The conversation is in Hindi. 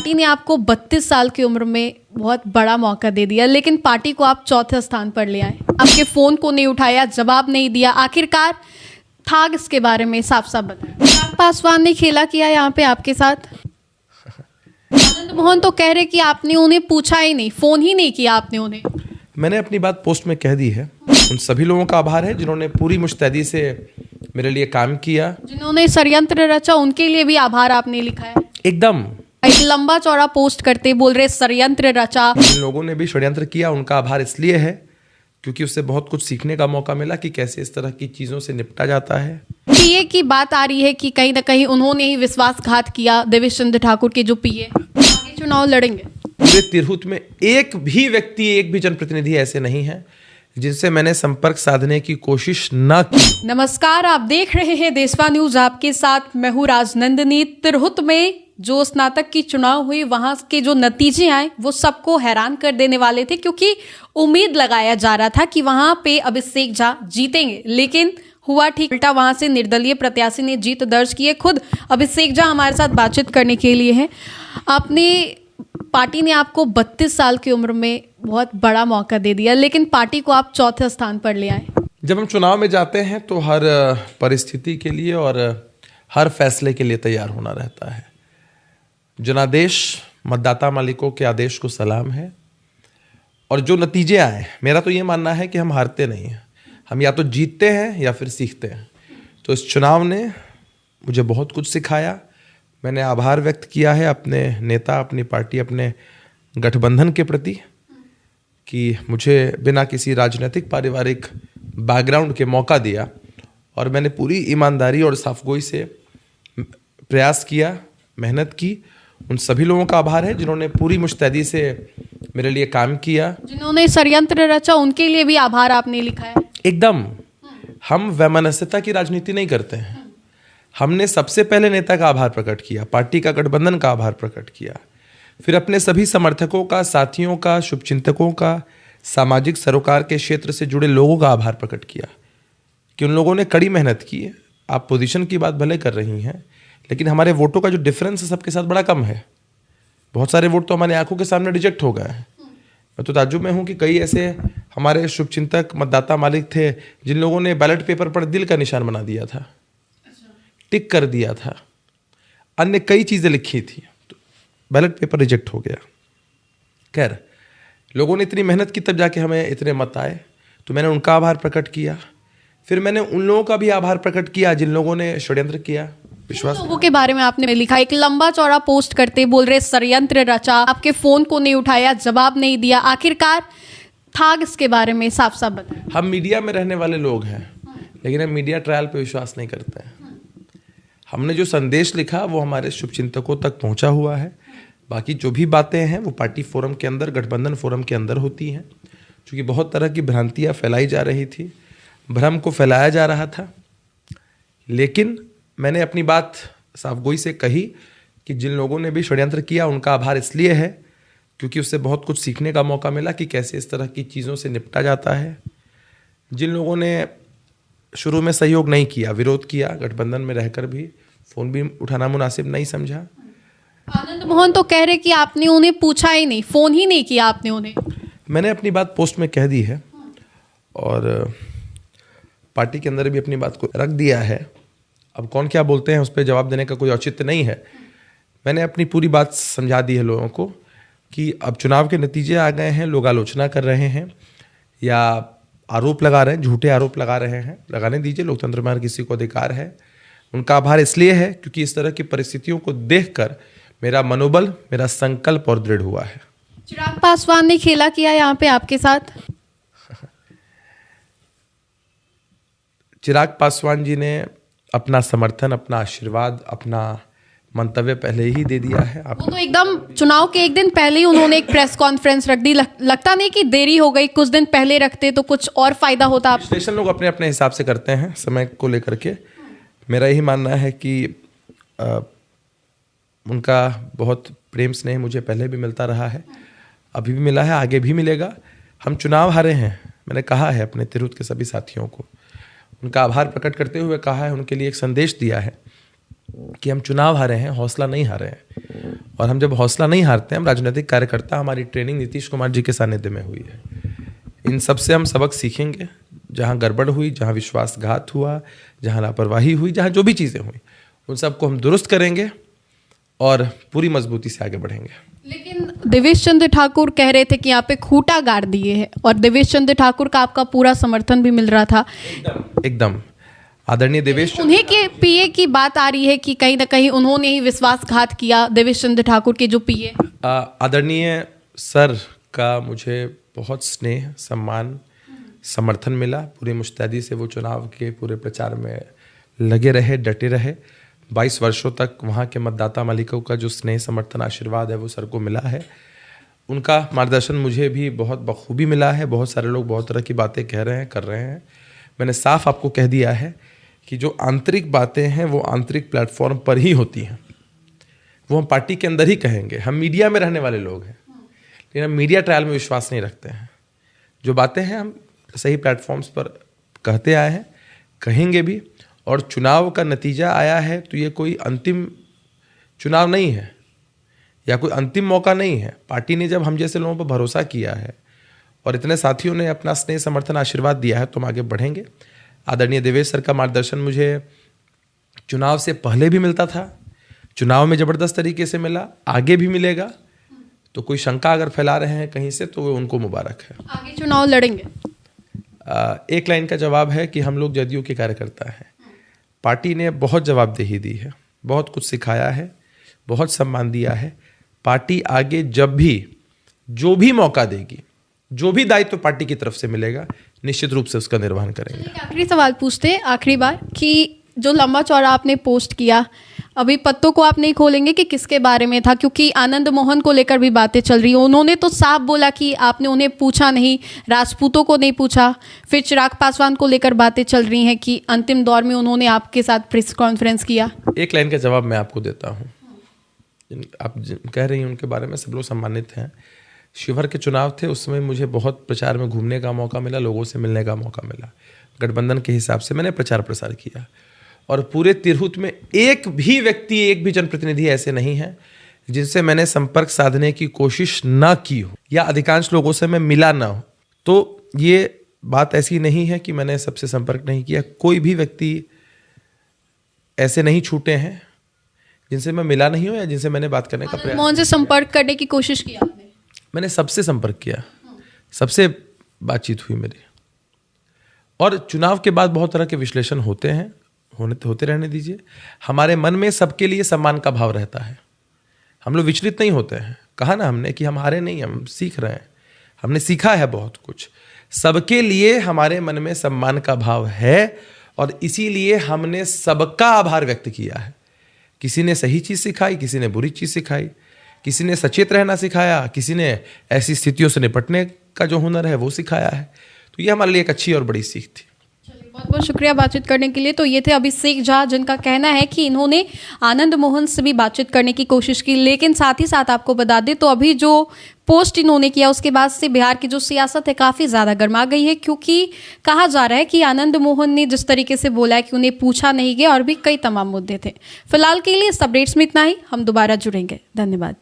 पार्टी ने आपको 32 साल की उम्र में बहुत बड़ा मौका दे दिया, लेकिन पार्टी को आप चौथे स्थान पर ले आए। आपके फोन को नहीं उठाया, जवाब नहीं दिया, आखिरकार था इसके बारे में साफ साफ बताएं। चिराग पासवान ने खेला किया यहाँ पे आपके साथ। आनंद मोहन तो कह रहे कि आपने उन्हें पूछा ही नहीं, फोन ही नहीं किया आपने उन्हें। मैंने अपनी बात पोस्ट में कह दी है। उन सभी लोगों का आभार है जिन्होंने पूरी मुस्तैदी से मेरे लिए काम किया, जिन्होंने षड्यंत्र रचा, उनके लिए भी आभार आपने लिखा है। एकदम एक लंबा चौड़ा पोस्ट करते बोल रहे षड्यंत्र रचा। जिन लोगों ने भी षड्यंत्र किया उनका आभार इसलिए है क्योंकि उससे बहुत कुछ सीखने का मौका मिला कि कैसे इस तरह की चीजों से निपटा जाता है। पीए की बात आ रही है कि कहीं ना कहीं उन्होंने ही विश्वासघात किया, देवेश चंद्र ठाकुर के जो पीए आगे चुनाव लड़ेंगे। पूरे तिरहुत में एक भी व्यक्ति, एक भी जनप्रतिनिधि ऐसे नहीं है जिनसे मैंने संपर्क साधने की कोशिश न की। नमस्कार, आप देख रहे हैं देशवा न्यूज, आपके साथ मैं हूं राजनंदिनी। तिरहुत में जो स्नातक की चुनाव हुई, वहां के जो नतीजे आए वो सबको हैरान कर देने वाले थे, क्योंकि उम्मीद लगाया जा रहा था कि वहां पे अभिषेक झा जीतेंगे, लेकिन हुआ ठीक उल्टा। वहां से निर्दलीय प्रत्याशी ने जीत दर्ज की है। खुद अभिषेक झा हमारे साथ बातचीत करने के लिए हैं। पार्टी ने आपको 32 साल की उम्र में बहुत बड़ा मौका दे दिया, लेकिन पार्टी को आप चौथे स्थान पर ले आए। जब हम चुनाव में जाते हैं तो हर परिस्थिति के लिए और हर फैसले के लिए तैयार होना रहता है। जनादेश मतदाता मालिकों के आदेश को सलाम है, और जो नतीजे आए, मेरा तो ये मानना है कि हम हारते नहीं हैं, हम या तो जीतते हैं या फिर सीखते हैं। तो इस चुनाव ने मुझे बहुत कुछ सिखाया। मैंने आभार व्यक्त किया है अपने नेता, अपनी पार्टी, अपने गठबंधन के प्रति कि मुझे बिना किसी राजनीतिक पारिवारिक बैकग्राउंड के मौका दिया, और मैंने पूरी ईमानदारी और साफगोई से प्रयास किया, मेहनत की। उन सभी लोगों का आभार है जिन्होंने पूरी मुस्तैदी से मेरे लिए काम किया, जिन्होंने षड्यंत्र रचा, उनके लिए भी आभार आपने लिखा है। एकदम हम वैमनस्यता की राजनीति नहीं करते हैं। हमने सबसे पहले नेता का आभार प्रकट किया, पार्टी का, गठबंधन का आभार प्रकट किया, फिर अपने सभी समर्थकों का, साथियों का, शुभचिंतकों का, सामाजिक सरोकार के क्षेत्र से जुड़े लोगों का आभार प्रकट किया कि उन लोगों ने कड़ी मेहनत की है। आप पोजीशन की बात भले कर रही हैं, लेकिन हमारे वोटों का जो डिफरेंस है सबके साथ बड़ा कम है। बहुत सारे वोट तो हमारी आंखों के सामने रिजेक्ट हो गए हैं। मैं तो ताज्जुब में हूँ कि कई ऐसे हमारे शुभचिंतक मतदाता मालिक थे जिन लोगों ने बैलेट पेपर पर दिल का निशान बना दिया था, टिक कर दिया था, अन्य कई चीज़ें लिखी थी, तो बैलेट पेपर रिजेक्ट हो गया। खैर, लोगों ने इतनी मेहनत की तब जाके हमें इतने मत आए, तो मैंने उनका आभार प्रकट किया। फिर मैंने उन लोगों का भी आभार प्रकट किया जिन लोगों ने षड्यंत्र किया। विश्वास लोगों के बारे में आपने लिखा, एक लंबा चौड़ा पोस्ट करते बोल रहे षड्यंत्र रचा, आपके फोन को नहीं उठाया, जवाब नहीं दिया, आखिरकार था इसके बारे में साफ साफ बताएं। हम मीडिया में रहने वाले लोग हैं, लेकिन हम मीडिया ट्रायल पे विश्वास नहीं करते हैं। हमने जो संदेश लिखा वो हमारे शुभचिंतकों तक पहुंचा हुआ है। बाकी जो भी बातें हैं वो पार्टी फोरम के अंदर, गठबंधन फोरम के अंदर होती हैं। क्योंकि बहुत तरह की भ्रांतियां फैलाई जा रही थी, भ्रम को फैलाया जा रहा था, लेकिन मैंने अपनी बात साफगोई से कही कि जिन लोगों ने भी षड्यंत्र किया उनका आभार इसलिए है क्योंकि उससे बहुत कुछ सीखने का मौका मिला कि कैसे इस तरह की चीज़ों से निपटा जाता है। जिन लोगों ने शुरू में सहयोग नहीं किया, विरोध किया, गठबंधन में रहकर भी फ़ोन भी उठाना मुनासिब नहीं समझा। आनंद मोहन तो कह रहे कि आपने उन्हें पूछा ही नहीं, फोन ही नहीं किया आपने उन्हें। मैंने अपनी बात पोस्ट में कह दी है और पार्टी के अंदर भी अपनी बात को रख दिया है। अब कौन क्या बोलते हैं उस पर जवाब देने का कोई औचित्य नहीं है। मैंने अपनी पूरी बात समझा दी है लोगों को कि अब चुनाव के नतीजे आ गए हैं, लोग आलोचना कर रहे हैं या आरोप लगा रहे हैं, झूठे आरोप लगा रहे हैं, लगाने दीजिए, लोकतंत्र में हर किसी को अधिकार है। उनका आभार इसलिए है क्योंकि इस तरह की परिस्थितियों को देखकर मेरा मनोबल, मेरा संकल्प और दृढ़ हुआ है। चिराग पासवान ने खेला किया यहाँ पे आपके साथ। चिराग पासवान जी ने अपना समर्थन, अपना आशीर्वाद, अपना मंतव्य पहले ही दे दिया है। वो तो एकदम चुनाव के एक दिन पहले ही उन्होंने एक प्रेस कॉन्फ्रेंस रख दी। लगता नहीं कि देरी हो गई, कुछ दिन पहले रखते तो कुछ और फायदा होता। विश्लेषण लोग अपने अपने हिसाब से करते हैं समय को लेकर के। मेरा यही मानना है कि उनका बहुत प्रेम स्नेह मुझे पहले भी मिलता रहा है, अभी भी मिला है, आगे भी मिलेगा। हम चुनाव हारे हैं, मैंने कहा है अपने तिरहुत के सभी साथियों को, उनका आभार प्रकट करते हुए कहा है, उनके लिए एक संदेश दिया है कि हम चुनाव हारे हैं, हौसला नहीं हारे हैं। और हम जब हौसला नहीं हारते हैं, हम राजनीतिक कार्यकर्ता, हमारी ट्रेनिंग नीतीश कुमार जी के सानिध्य में हुई है। इन सब से हम सबक सीखेंगे। जहाँ गड़बड़ हुई, जहाँ विश्वासघात हुआ, जहाँ लापरवाही हुई, जहाँ जो भी चीज़ें हुई, उन सबको हम दुरुस्त करेंगे और पूरी मजबूती से आगे बढ़ेंगे। लेकिन देवेश चंद्र ठाकुर कह रहे थे कि यहाँ पे खूंटा गाड़ दिए है, और देवेश चंद्र ठाकुर का आपका पूरा समर्थन भी मिल रहा था। एकदम आदरणीय देवेश, उन्हीं के पीए की बात आ रही है कि कहीं ना कहीं उन्होंने ही विश्वासघात किया, देवेश चंद्र ठाकुर के जो पीए। आदरणीय सर का मुझे बहुत स्नेह, सम्मान, समर्थन मिला। पूरी मुस्तैदी से वो चुनाव के पूरे प्रचार में लगे रहे, डटे रहे। 22 वर्षों तक वहाँ के मतदाता मालिकों का जो स्नेह, समर्थन, आशीर्वाद है वो सर को मिला है। उनका मार्गदर्शन मुझे भी बहुत बखूबी मिला है। बहुत सारे लोग बहुत तरह की बातें कह रहे हैं, कर रहे हैं। मैंने साफ आपको कह दिया है कि जो आंतरिक बातें हैं वो आंतरिक प्लेटफॉर्म पर ही होती हैं, वो हम पार्टी के अंदर ही कहेंगे। हम मीडिया में रहने वाले लोग हैं, लेकिन हम मीडिया ट्रायल में विश्वास नहीं रखते हैं। जो बातें हैं हम सही प्लेटफॉर्म्स पर कहते आए हैं, कहेंगे भी। और चुनाव का नतीजा आया है तो ये कोई अंतिम चुनाव नहीं है या कोई अंतिम मौका नहीं है। पार्टी ने जब हम जैसे लोगों पर भरोसा किया है और इतने साथियों ने अपना स्नेह, समर्थन, आशीर्वाद दिया है, तो हम आगे बढ़ेंगे। आदरणीय देवेश सर का मार्गदर्शन मुझे चुनाव से पहले भी मिलता था, चुनाव में ज़बरदस्त तरीके से मिला, आगे भी मिलेगा। तो कोई शंका अगर फैला रहे हैं कहीं से, तो वो उनको मुबारक है। आगे चुनाव लड़ेंगे? एक लाइन का जवाब है कि हम लोग जदयू के कार्यकर्ता हैं। पार्टी ने बहुत जवाबदेही दी है, बहुत कुछ सिखाया है, बहुत सम्मान दिया है। पार्टी आगे जब भी जो भी मौका देगी, जो भी दायित्व पार्टी की तरफ से मिलेगा, निश्चित रूप से उसका निर्वहन करेंगे। आखिरी सवाल पूछते हैं, आखिरी बार, कि जो लंबा चौड़ा आपने पोस्ट किया, अभी पत्तों को आप नहीं खोलेंगे कि किसके बारे में था, क्योंकि आनंद मोहन को लेकर भी बातें चल रही हैं। उन्होंने तो साफ बोला कि आपने उन्हें पूछा नहीं, राजपूतों को नहीं पूछा। फिर चिराग पासवान को लेकर बातें चल रही हैं कि अंतिम दौर में उन्होंने आपके साथ प्रेस कॉन्फ्रेंस किया। एक लाइन का जवाब मैं आपको देता हूँ। आप कह रही हैं उनके बारे में, सब लोग सम्मानित हैं। शिवहर के चुनाव थे, उसमें मुझे बहुत प्रचार में घूमने का मौका मिला, लोगों से मिलने का मौका मिला। गठबंधन के हिसाब से मैंने प्रचार प्रसार किया, और पूरे तिरहुत में एक भी व्यक्ति, एक भी जनप्रतिनिधि ऐसे नहीं है जिनसे मैंने संपर्क साधने की कोशिश ना की हो, या अधिकांश लोगों से मैं मिला ना हो। तो ये बात ऐसी नहीं है कि मैंने सबसे संपर्क नहीं किया। कोई भी व्यक्ति ऐसे नहीं छूटे हैं जिनसे मैं मिला नहीं हूं या जिनसे मैंने बात करने का प्रयास। मोहन से संपर्क करने की कोशिश की आपने? मैंने सबसे संपर्क किया, सबसे बातचीत हुई मेरी। और चुनाव के बाद बहुत तरह के विश्लेषण होते हैं, होते रहने दीजिए। हमारे मन में सबके लिए सम्मान का भाव रहता है, हम लोग विचलित नहीं होते हैं। कहा ना हमने कि हम हारे नहीं, हम सीख रहे हैं, हमने सीखा है बहुत कुछ। सबके लिए हमारे मन में सम्मान का भाव है, और इसीलिए हमने सबका आभार व्यक्त किया है। किसी ने सही चीज़ सिखाई, किसी ने बुरी चीज़ सिखाई, किसी ने सचेत रहना सिखाया, किसी ने ऐसी स्थितियों से निपटने का जो हुनर है वो सिखाया है। तो ये हमारे लिए एक अच्छी और बड़ी सीख थी। बहुत बहुत शुक्रिया बातचीत करने के लिए। तो ये थे अभिषेक झा, जिनका कहना है कि इन्होंने आनंद मोहन से भी बातचीत करने की कोशिश की, लेकिन साथ ही साथ आपको बता दें तो अभी जो पोस्ट इन्होंने किया उसके बाद से बिहार की जो सियासत है काफ़ी ज़्यादा गर्मा गई है, क्योंकि कहा जा रहा है कि आनंद मोहन ने जिस तरीके से बोला है कि उन्हें पूछा नहीं गया, और भी कई तमाम मुद्दे थे। फिलहाल के लिए इस अपडेट्स में इतना ही, हम दोबारा जुड़ेंगे। धन्यवाद।